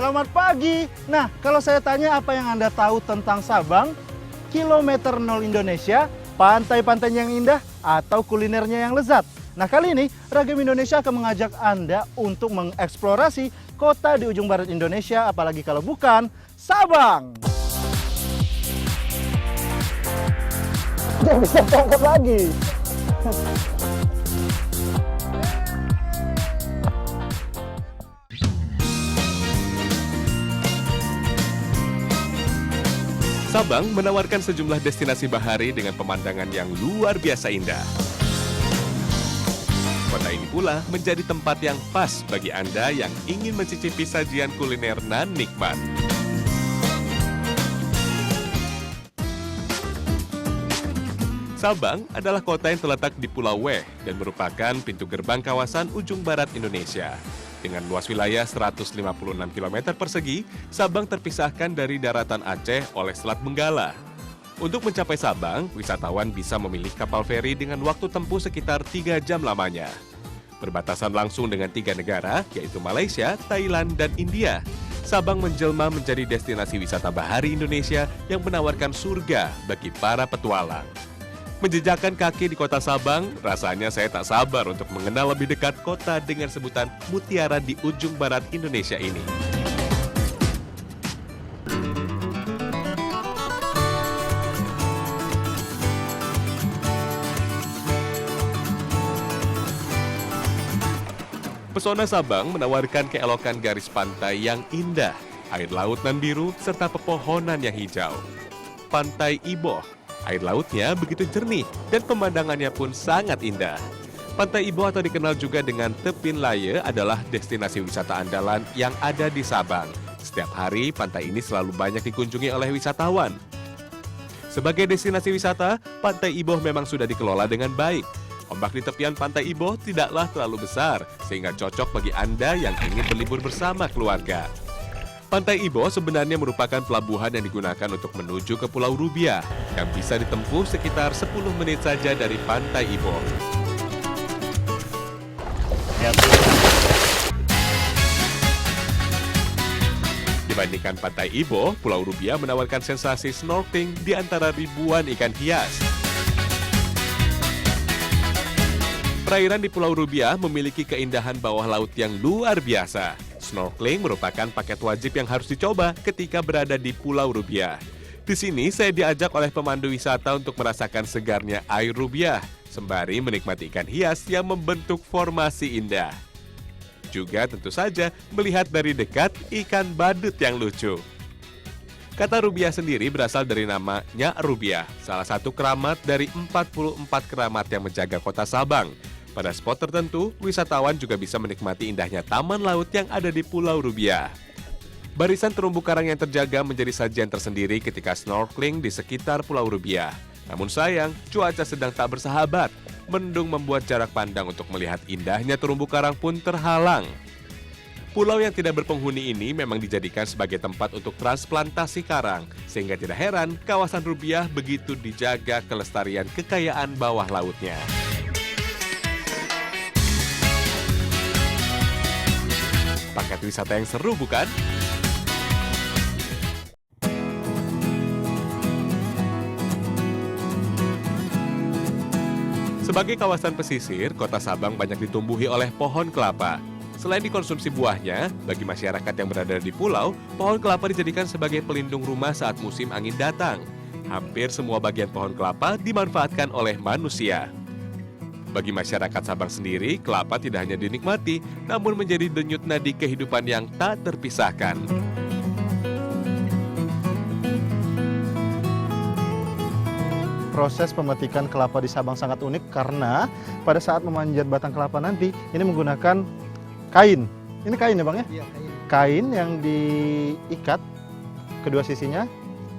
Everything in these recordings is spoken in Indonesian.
Selamat pagi. Nah, kalau saya tanya apa yang Anda tahu tentang Sabang, kilometer nol Indonesia, pantai-pantainya yang indah, atau kulinernya yang lezat? Nah, kali ini Ragam Indonesia akan mengajak Anda untuk mengeksplorasi kota di ujung barat Indonesia, apalagi kalau bukan Sabang. Dia bisa tangkap lagi. Sabang menawarkan sejumlah destinasi bahari dengan pemandangan yang luar biasa indah. Kota ini pula menjadi tempat yang pas bagi Anda yang ingin mencicipi sajian kuliner nan nikmat. Sabang adalah kota yang terletak di Pulau W dan merupakan pintu gerbang kawasan ujung barat Indonesia. Dengan luas wilayah 156 km persegi, Sabang terpisahkan dari daratan Aceh oleh Selat Benggala. Untuk mencapai Sabang, wisatawan bisa memilih kapal feri dengan waktu tempuh sekitar 3 jam lamanya. Berbatasan langsung dengan 3 negara, yaitu Malaysia, Thailand, dan India. Sabang menjelma menjadi destinasi wisata bahari Indonesia yang menawarkan surga bagi para petualang. Menjejakkan kaki di kota Sabang, rasanya saya tak sabar untuk mengenal lebih dekat kota dengan sebutan Mutiara di ujung barat Indonesia ini. Pesona Sabang menawarkan keelokan garis pantai yang indah, air laut nan biru, serta pepohonan yang hijau. Pantai Iboh. Air lautnya begitu jernih dan pemandangannya pun sangat indah. Pantai Iboh atau dikenal juga dengan Tepin Laye adalah destinasi wisata andalan yang ada di Sabang. Setiap hari, pantai ini selalu banyak dikunjungi oleh wisatawan. Sebagai destinasi wisata, Pantai Iboh memang sudah dikelola dengan baik. Ombak di tepian Pantai Iboh tidaklah terlalu besar, sehingga cocok bagi Anda yang ingin berlibur bersama keluarga. Pantai Iboh sebenarnya merupakan pelabuhan yang digunakan untuk menuju ke Pulau Rubiah, yang bisa ditempuh sekitar 10 menit saja dari Pantai Iboh. Dibandingkan Pantai Iboh, Pulau Rubiah menawarkan sensasi snorkeling di antara ribuan ikan hias. Perairan di Pulau Rubiah memiliki keindahan bawah laut yang luar biasa. Snorkeling merupakan paket wajib yang harus dicoba ketika berada di Pulau Rubiah. Di sini saya diajak oleh pemandu wisata untuk merasakan segarnya air Rubiah, sembari menikmati ikan hias yang membentuk formasi indah. Juga tentu saja melihat dari dekat ikan badut yang lucu. Kata Rubiah sendiri berasal dari nama Nyak Rubiah, salah satu keramat dari 44 keramat yang menjaga kota Sabang. Pada spot tertentu, wisatawan juga bisa menikmati indahnya taman laut yang ada di Pulau Rubiah. Barisan terumbu karang yang terjaga menjadi sajian tersendiri ketika snorkeling di sekitar Pulau Rubiah. Namun sayang, cuaca sedang tak bersahabat. Mendung membuat jarak pandang untuk melihat indahnya terumbu karang pun terhalang. Pulau yang tidak berpenghuni ini memang dijadikan sebagai tempat untuk transplantasi karang, sehingga tidak heran kawasan Rubiah begitu dijaga kelestarian kekayaan bawah lautnya. Paket wisata yang seru, bukan? Sebagai kawasan pesisir, kota Sabang banyak ditumbuhi oleh pohon kelapa. Selain dikonsumsi buahnya, bagi masyarakat yang berada di pulau, pohon kelapa dijadikan sebagai pelindung rumah saat musim angin datang. Hampir semua bagian pohon kelapa dimanfaatkan oleh manusia. Bagi masyarakat Sabang sendiri, kelapa tidak hanya dinikmati, namun menjadi denyut nadi kehidupan yang tak terpisahkan. Proses pemetikan kelapa di Sabang sangat unik karena pada saat memanjat batang kelapa nanti, ini menggunakan kain. Ini kain ya Bang ya? Iya, kain. Kain yang diikat kedua sisinya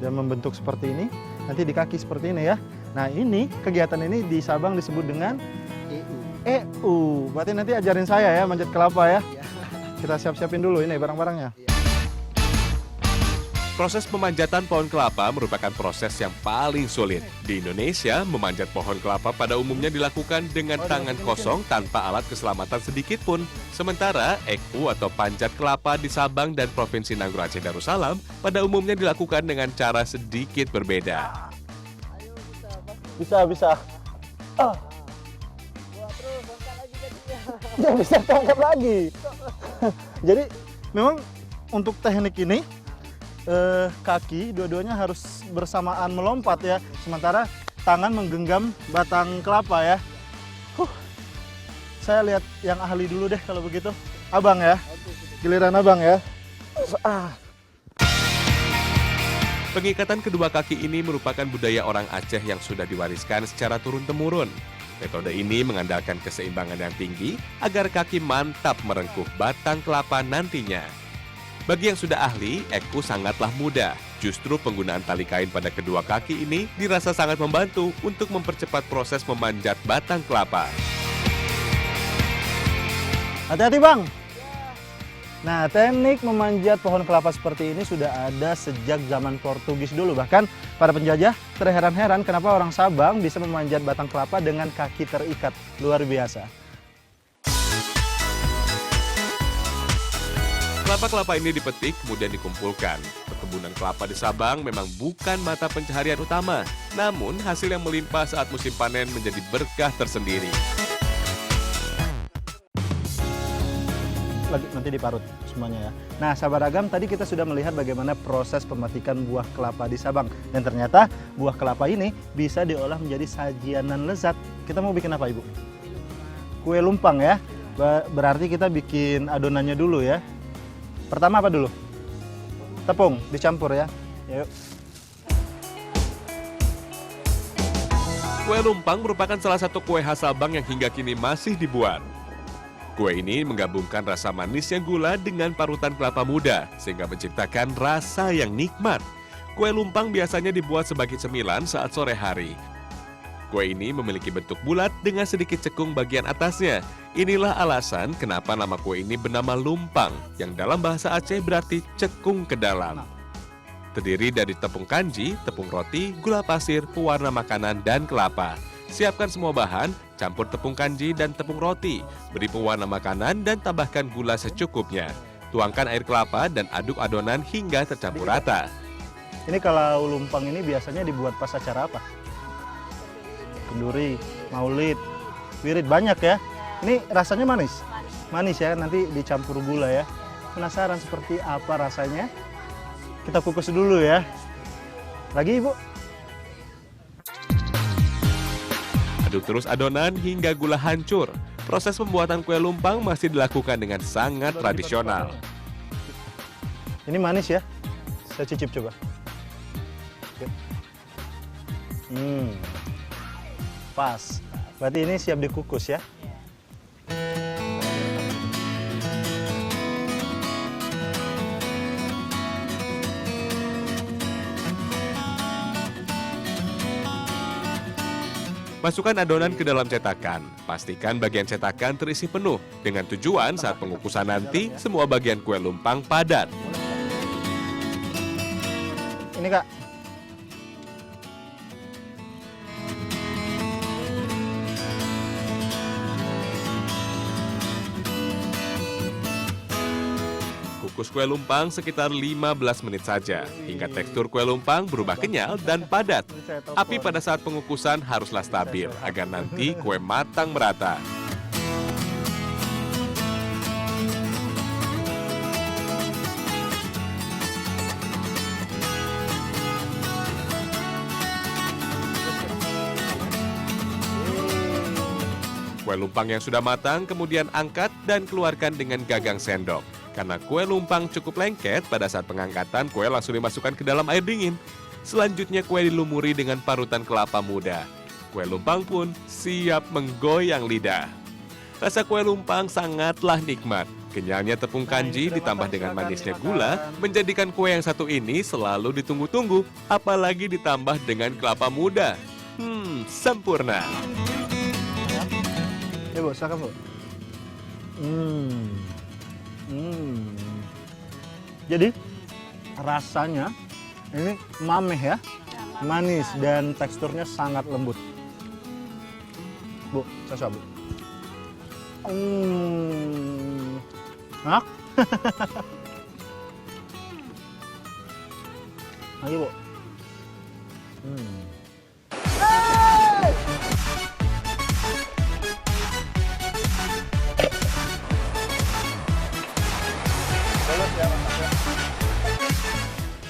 dan membentuk seperti ini. Nanti di kaki seperti ini ya. Nah ini, kegiatan ini di Sabang disebut dengan EU. Berarti nanti ajarin saya ya manjat kelapa ya. Iya. Kita siap-siapin dulu ini barang-barangnya. Iya. Proses pemanjatan pohon kelapa merupakan proses yang paling sulit. Di Indonesia, memanjat pohon kelapa pada umumnya dilakukan dengan tangan kosong tanpa alat keselamatan sedikit pun. Sementara, eku atau panjat kelapa di Sabang dan Provinsi Nanggroe Aceh Darussalam pada umumnya dilakukan dengan cara sedikit berbeda. Bisa. Ya bisa tangkap lagi. Jadi memang untuk teknik ini kaki dua-duanya harus bersamaan melompat ya. Sementara tangan menggenggam batang kelapa ya. Saya lihat yang ahli dulu deh kalau begitu. Abang ya. Giliran abang ya. Pengikatan kedua kaki ini merupakan budaya orang Aceh yang sudah diwariskan secara turun-temurun. Metode ini mengandalkan keseimbangan yang tinggi agar kaki mantap merengkuh batang kelapa nantinya. Bagi yang sudah ahli, eku sangatlah mudah. Justru penggunaan tali kain pada kedua kaki ini dirasa sangat membantu untuk mempercepat proses memanjat batang kelapa. Hati-hati bang. Nah, teknik memanjat pohon kelapa seperti ini sudah ada sejak zaman Portugis dulu. Bahkan para penjajah terheran-heran kenapa orang Sabang bisa memanjat batang kelapa dengan kaki terikat. Luar biasa. Kelapa-kelapa ini dipetik kemudian dikumpulkan. Perkebunan kelapa di Sabang memang bukan mata pencaharian utama, namun hasil yang melimpah saat musim panen menjadi berkah tersendiri. Nanti diparut semuanya ya. Nah, sahabat Agam, tadi kita sudah melihat bagaimana proses pemetikan buah kelapa di Sabang. Dan ternyata buah kelapa ini bisa diolah menjadi sajianan lezat. Kita mau bikin apa, Ibu? Kue lumpang ya. Berarti kita bikin adonannya dulu ya. Pertama apa dulu? Tepung dicampur ya. Yuk. Kue lumpang merupakan salah satu kue khas Sabang yang hingga kini masih dibuat. Kue ini menggabungkan rasa manisnya gula dengan parutan kelapa muda, sehingga menciptakan rasa yang nikmat. Kue lumpang biasanya dibuat sebagai cemilan saat sore hari. Kue ini memiliki bentuk bulat dengan sedikit cekung bagian atasnya. Inilah alasan kenapa nama kue ini bernama lumpang, yang dalam bahasa Aceh berarti cekung ke dalam. Terdiri dari tepung kanji, tepung roti, gula pasir, pewarna makanan, dan kelapa. Siapkan semua bahan, campur tepung kanji dan tepung roti, beri pewarna makanan dan tambahkan gula secukupnya. Tuangkan air kelapa dan aduk adonan hingga tercampur rata. Ini kalau lumpang ini biasanya dibuat pas acara apa? Kenduri, maulid, wirid, banyak ya. Ini rasanya manis? Manis ya, nanti dicampur gula ya. Penasaran seperti apa rasanya? Kita kukus dulu ya. Lagi Ibu. Aduk terus adonan hingga gula hancur. Proses pembuatan kue lumpang masih dilakukan dengan sangat tradisional. Ini manis ya. Saya cicip coba. Pas. Berarti ini siap dikukus ya. Masukkan adonan ke dalam cetakan. Pastikan bagian cetakan terisi penuh dengan tujuan saat pengukusan nanti semua bagian kue lumpang padat. Ini Kak. Kukus kue lumpang sekitar 15 menit saja, hingga tekstur kue lumpang berubah kenyal dan padat. Api pada saat pengukusan haruslah stabil, agar nanti kue matang merata. Kue lumpang yang sudah matang kemudian angkat dan keluarkan dengan gagang sendok. Karena kue lumpang cukup lengket, pada saat pengangkatan kue langsung dimasukkan ke dalam air dingin. Selanjutnya kue dilumuri dengan parutan kelapa muda. Kue lumpang pun siap menggoyang lidah. Rasa kue lumpang sangatlah nikmat. Kenyalnya tepung kanji ditambah dengan manisnya gula menjadikan kue yang satu ini selalu ditunggu-tunggu, apalagi ditambah dengan kelapa muda. Sempurna. Ya Bu, silakan Bu. Jadi rasanya Ini mameh ya, manis dan teksturnya sangat lembut. Bu, saya coba. Enak. Lagi bu.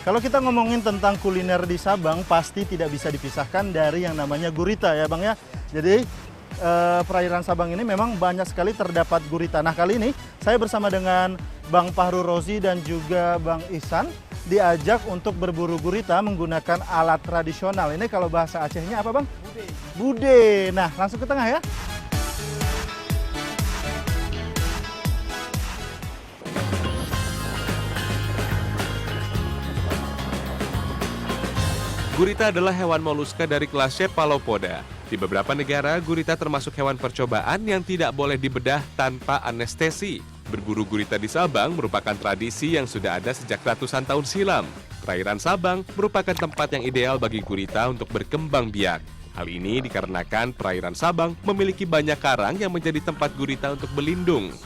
Kalau kita ngomongin tentang kuliner di Sabang, pasti tidak bisa dipisahkan dari yang namanya gurita ya Bang ya. Jadi perairan Sabang ini memang banyak sekali terdapat gurita. Nah kali ini saya bersama dengan Bang Fahru Rozi dan juga Bang Ihsan diajak untuk berburu gurita menggunakan alat tradisional. Ini kalau bahasa Acehnya apa Bang? Bude. Bude. Nah langsung ke tengah ya. Gurita adalah hewan moluska dari kelas Cephalopoda. Di beberapa negara, gurita termasuk hewan percobaan yang tidak boleh dibedah tanpa anestesi. Berburu gurita di Sabang merupakan tradisi yang sudah ada sejak ratusan tahun silam. Perairan Sabang merupakan tempat yang ideal bagi gurita untuk berkembang biak. Hal ini dikarenakan perairan Sabang memiliki banyak karang yang menjadi tempat gurita untuk berlindung.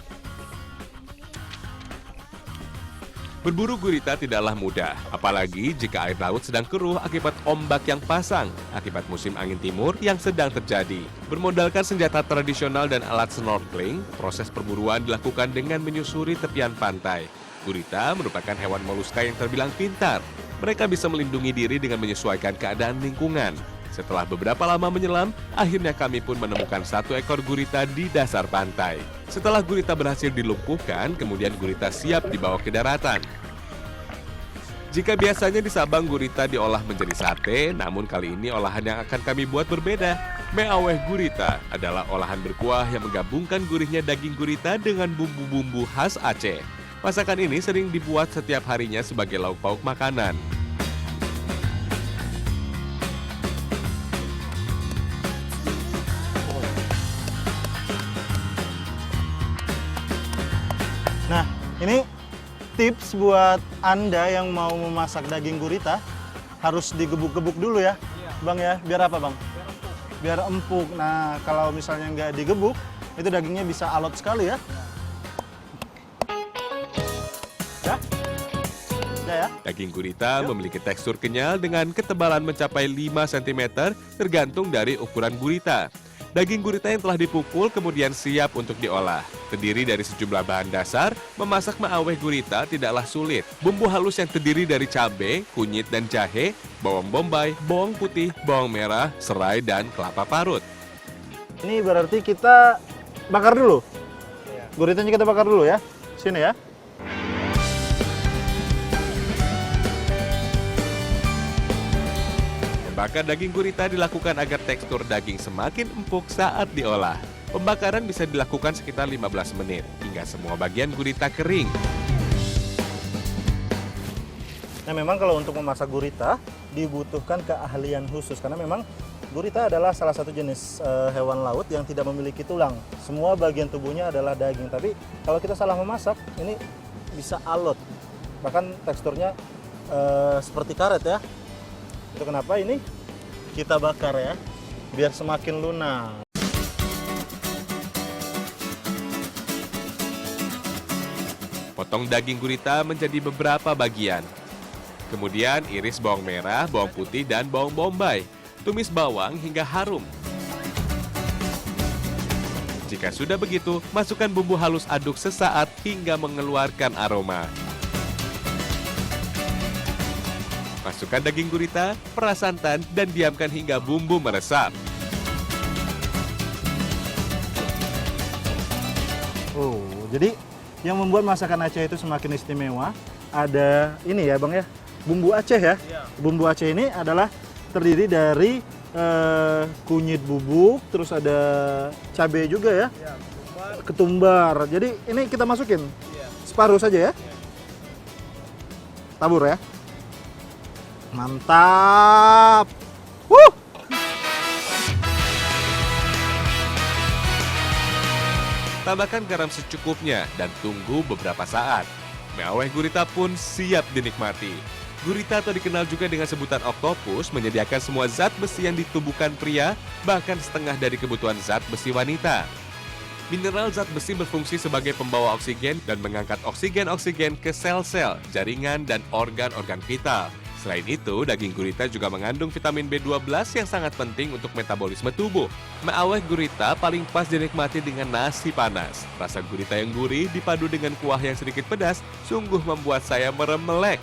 Berburu gurita tidaklah mudah, apalagi jika air laut sedang keruh akibat ombak yang pasang, akibat musim angin timur yang sedang terjadi. Bermodalkan senjata tradisional dan alat snorkeling, proses perburuan dilakukan dengan menyusuri tepian pantai. Gurita merupakan hewan moluska yang terbilang pintar. Mereka bisa melindungi diri dengan menyesuaikan keadaan lingkungan. Setelah beberapa lama menyelam, akhirnya kami pun menemukan satu ekor gurita di dasar pantai. Setelah gurita berhasil dilumpuhkan, kemudian gurita siap dibawa ke daratan. Jika biasanya di Sabang gurita diolah menjadi sate, namun kali ini olahan yang akan kami buat berbeda. Mie aweh gurita adalah olahan berkuah yang menggabungkan gurihnya daging gurita dengan bumbu-bumbu khas Aceh. Masakan ini sering dibuat setiap harinya sebagai lauk pauk makanan. Nah, ini tips buat Anda yang mau memasak daging gurita, harus digebuk-gebuk dulu ya, Bang ya. Biar apa Bang? Biar empuk. Nah, kalau misalnya nggak digebuk, itu dagingnya bisa alot sekali ya. Ya? Udah ya? Daging gurita memiliki tekstur kenyal dengan ketebalan mencapai 5 cm tergantung dari ukuran gurita. Daging gurita yang telah dipukul kemudian siap untuk diolah. Terdiri dari sejumlah bahan dasar, memasak mie aweh gurita tidaklah sulit. Bumbu halus yang terdiri dari cabai, kunyit dan jahe, bawang bombay, bawang putih, bawang merah, serai, dan kelapa parut. Ini berarti kita bakar dulu. Guritanya kita bakar dulu ya. Sini ya. Membakar daging gurita dilakukan agar tekstur daging semakin empuk saat diolah. Pembakaran bisa dilakukan sekitar 15 menit, hingga semua bagian gurita kering. Nah memang kalau untuk memasak gurita dibutuhkan keahlian khusus karena memang gurita adalah salah satu jenis hewan laut yang tidak memiliki tulang. Semua bagian tubuhnya adalah daging. Tapi kalau kita salah memasak ini bisa alot. Bahkan teksturnya seperti karet ya. Itu kenapa ini kita bakar ya, biar semakin lunak. Potong daging gurita menjadi beberapa bagian. Kemudian iris bawang merah, bawang putih, dan bawang bombay. Tumis bawang hingga harum. Jika sudah begitu, masukkan bumbu halus aduk sesaat hingga mengeluarkan aroma. Masukkan daging gurita, peras santan, dan diamkan hingga bumbu meresap. Oh, jadi yang membuat masakan Aceh itu semakin istimewa ada ini ya Bang ya, bumbu Aceh ya. Bumbu Aceh ini adalah terdiri dari kunyit bubuk, terus ada cabai juga ya, ketumbar. Jadi ini kita masukin separuh saja ya, tabur ya. Mantap. Tambahkan garam secukupnya dan tunggu beberapa saat. Mie aweh gurita pun siap dinikmati. Gurita atau dikenal juga dengan sebutan oktopus menyediakan semua zat besi yang ditumbuhkan pria, bahkan setengah dari kebutuhan zat besi wanita. Mineral zat besi berfungsi sebagai pembawa oksigen dan mengangkat oksigen-oksigen ke sel-sel, jaringan, dan organ-organ vital. Selain itu, daging gurita juga mengandung vitamin B12 yang sangat penting untuk metabolisme tubuh. Mie awet gurita paling pas dinikmati dengan nasi panas. Rasa gurita yang gurih dipadu dengan kuah yang sedikit pedas, sungguh membuat saya meremelek.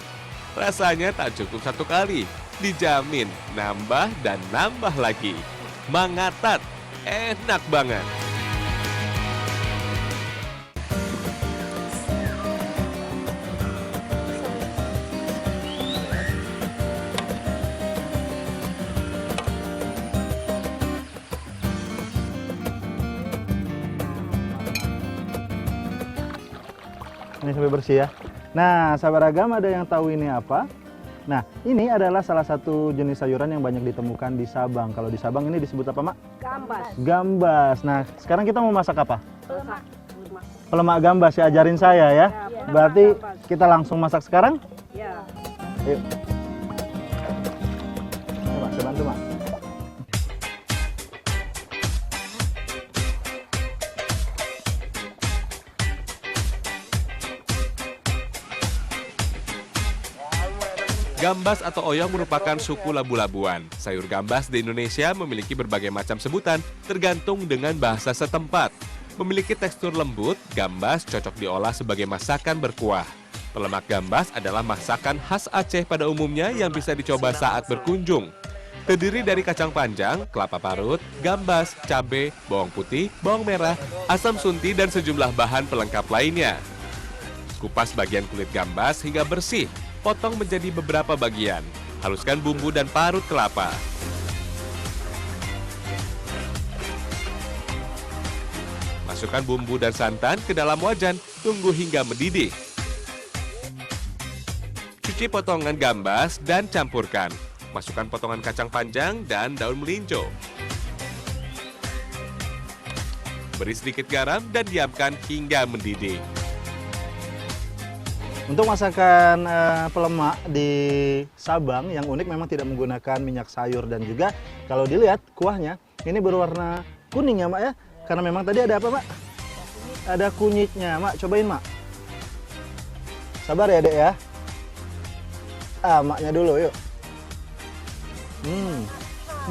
Rasanya tak cukup satu kali, dijamin nambah dan nambah lagi. Mangatat, enak banget. Ini sampai bersih ya. Nah, sahabat Ragam, ada yang tahu ini apa? Nah, ini adalah salah satu jenis sayuran yang banyak ditemukan di Sabang. Kalau di Sabang ini disebut apa, Mak? Gambas. Gambas. Nah, sekarang kita mau masak apa? Lemak. Pelemak gambas ya, ajarin saya ya. Berarti kita langsung masak sekarang? Ya. Yuk. Coba, saya bantu, Mak. Gambas atau oyong merupakan suku labu-labuan. Sayur gambas di Indonesia memiliki berbagai macam sebutan tergantung dengan bahasa setempat. Memiliki tekstur lembut, gambas cocok diolah sebagai masakan berkuah. Pelemak gambas adalah masakan khas Aceh pada umumnya yang bisa dicoba saat berkunjung. Terdiri dari kacang panjang, kelapa parut, gambas, cabai, bawang putih, bawang merah, asam sunti, dan sejumlah bahan pelengkap lainnya. Kupas bagian kulit gambas hingga bersih. Potong menjadi beberapa bagian. Haluskan bumbu dan parut kelapa. Masukkan bumbu dan santan ke dalam wajan, tunggu hingga mendidih. Cuci potongan gambas dan campurkan. Masukkan potongan kacang panjang dan daun melinjo. Beri sedikit garam dan diamkan hingga mendidih. Untuk masakan pelemak di Sabang yang unik memang tidak menggunakan minyak sayur dan juga kalau dilihat kuahnya ini berwarna kuning ya, Mak ya. Karena memang tadi ada apa, Mak? Ada kunyitnya, Mak. Cobain, Mak. Sabar ya, Dek ya. Maknya dulu, yuk.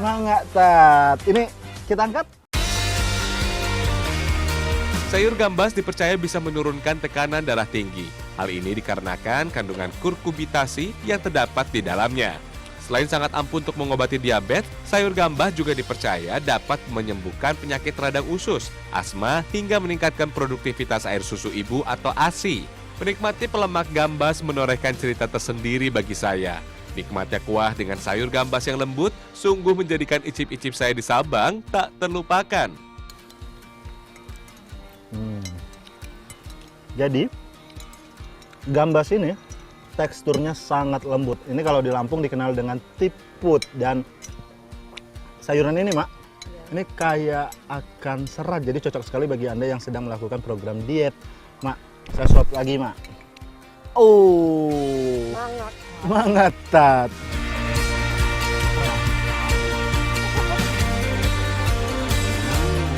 Mangatat. Ini kita angkat. Sayur gambas dipercaya bisa menurunkan tekanan darah tinggi. Hal ini dikarenakan kandungan kurkubitasi yang terdapat di dalamnya. Selain sangat ampuh untuk mengobati diabetes, sayur gambas juga dipercaya dapat menyembuhkan penyakit radang usus, asma, hingga meningkatkan produktivitas air susu ibu atau ASI. Menikmati pelemak gambas menorehkan cerita tersendiri bagi saya. Nikmatnya kuah dengan sayur gambas yang lembut sungguh menjadikan icip-icip saya di Sabang tak terlupakan. Jadi, gambas ini teksturnya sangat lembut. Ini kalau di Lampung dikenal dengan tiput. Dan sayuran ini, Mak, ini kaya akan serat. Jadi cocok sekali bagi Anda yang sedang melakukan program diet. Mak, saya suap lagi, Mak. Oh, mangatat.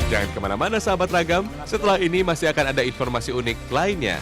Jangan kemana-mana sahabat Ragam, setelah ini masih akan ada informasi unik lainnya.